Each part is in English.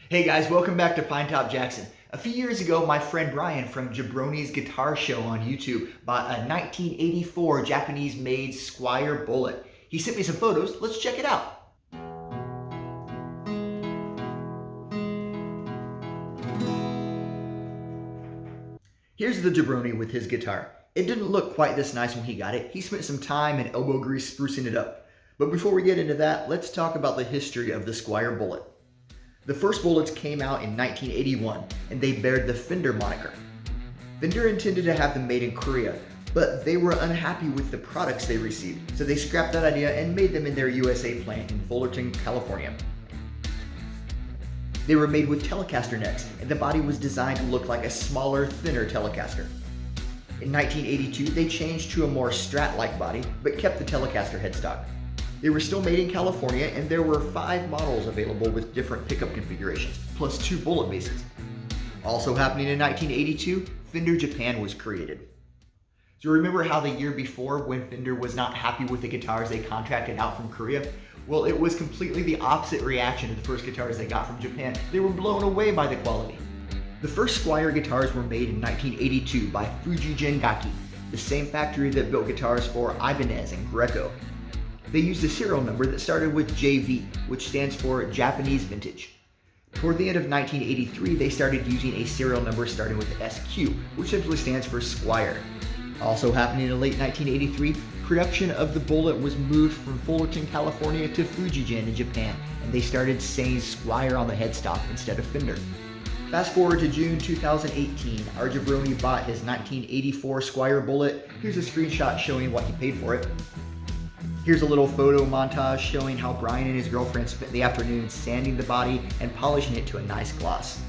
Hey guys, welcome back to Pinetop Jackson. A few years ago, my friend Bryan from Jabroni's Guitar Show on YouTube bought a 1984 Japanese-made Squier Bullet. He sent me some photos. Let's check it out. Here's the Jabroni with his guitar. It didn't look quite this nice when he got it. He spent some time and elbow grease sprucing it up. But before we get into that, let's talk about the history of the Squier Bullet. The first bullets came out in 1981, and they bared the Fender moniker. Fender intended to have them made in Korea, but they were unhappy with the products they received, so they scrapped that idea and made them in their USA plant in Fullerton, California. They were made with Telecaster necks, and the body was designed to look like a smaller, thinner Telecaster. In 1982, they changed to a more Strat-like body, but kept the Telecaster headstock. They were still made in California, and there were 5 models available with different pickup configurations, plus 2 bullet bases. Also happening in 1982, Fender Japan was created. So remember how the year before, when Fender was not happy with the guitars they contracted out from Korea? Well, it was completely the opposite reaction to the first guitars they got from Japan. They were blown away by the quality. The first Squier guitars were made in 1982 by Fujigen Gaki, the same factory that built guitars for Ibanez and Greco. They used a serial number that started with JV, which stands for Japanese Vintage. Toward the end of 1983, they started using a serial number starting with SQ, which simply stands for Squier. Also happening in late 1983, production of the Bullet was moved from Fullerton, California to Fujigen in Japan, and they started saying Squier on the headstock instead of Fender. Fast forward to June 2018, our Jabroni bought his 1984 Squier Bullet. Here's a screenshot showing what he paid for it. Here's a little photo montage showing how Bryan and his girlfriend spent the afternoon sanding the body and polishing it to a nice gloss.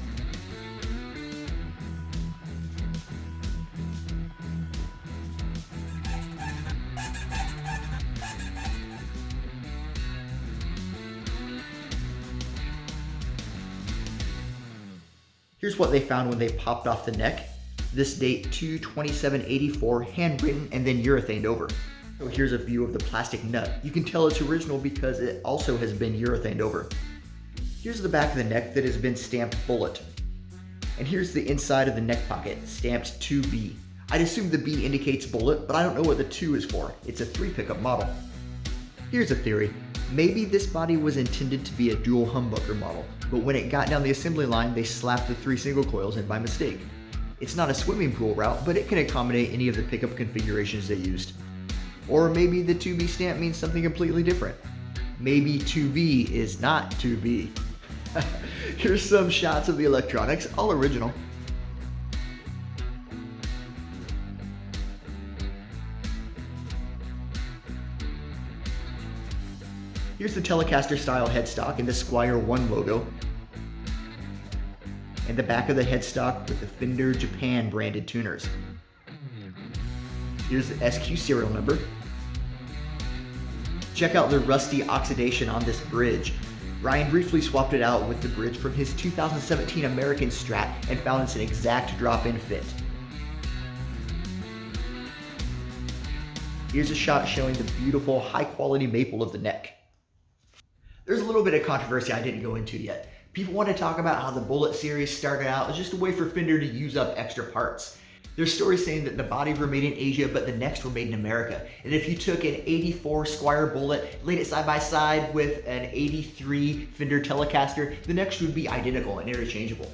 Here's what they found when they popped off the neck. This date 2/27/84, handwritten and then urethaned over. So here's a view of the plastic nut. You can tell it's original because it also has been urethaned over. Here's the back of the neck that has been stamped Bullet. And here's the inside of the neck pocket, stamped 2B. I'd assume the B indicates Bullet, but I don't know what the 2 is for. It's a 3 pickup model. Here's a theory. Maybe this body was intended to be a dual humbucker model, but when it got down the assembly line, they slapped the 3 single coils in by mistake. It's not a swimming pool route, but it can accommodate any of the pickup configurations they used. Or maybe the 2B stamp means something completely different. Maybe 2B is not 2B. Here's some shots of the electronics, all original. Here's the Telecaster style headstock and the Squier 1 logo. And the back of the headstock with the Fender Japan branded tuners. Here's the SQ serial number. Check out the rusty oxidation on this bridge. Bryan briefly swapped it out with the bridge from his 2017 American Strat and found it's an exact drop-in fit. Here's a shot showing the beautiful high-quality maple of the neck. There's a little bit of controversy I didn't go into yet. People want to talk about how the Bullet series started out as just a way for Fender to use up extra parts. There's stories saying that the bodies were made in Asia, but the necks were made in America. And if you took an 84 Squier Bullet, laid it side by side with an 83 Fender Telecaster, the necks would be identical and interchangeable.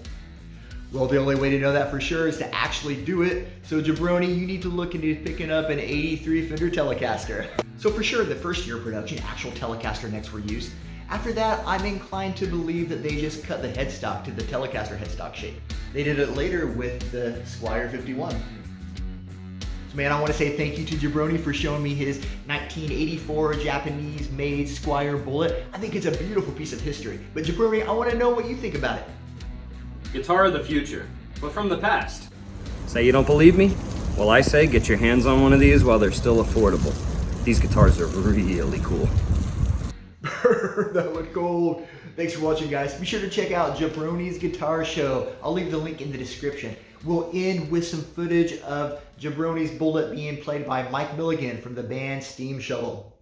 Well, the only way to know that for sure is to actually do it. So Jabroni, you need to look into picking up an 83 Fender Telecaster. So for sure, the first year of production, actual Telecaster necks were used. After that, I'm inclined to believe that they just cut the headstock to the Telecaster headstock shape. They did it later with the Squier 51. So man, I want to say thank you to Jabroni for showing me his 1984 Japanese-made Squier Bullet. I think it's a beautiful piece of history. But Jabroni, I want to know what you think about it. Guitar of the future, but from the past. Say you don't believe me? Well, I say get your hands on one of these while they're still affordable. These guitars are really cool. That looked gold. Thanks for watching, guys. Be sure to check out Jabroni's Guitar Show. I'll leave the link in the description. We'll end with some footage of Jabroni's Bullet being played by Mike Milligan from the band Steam Shovel.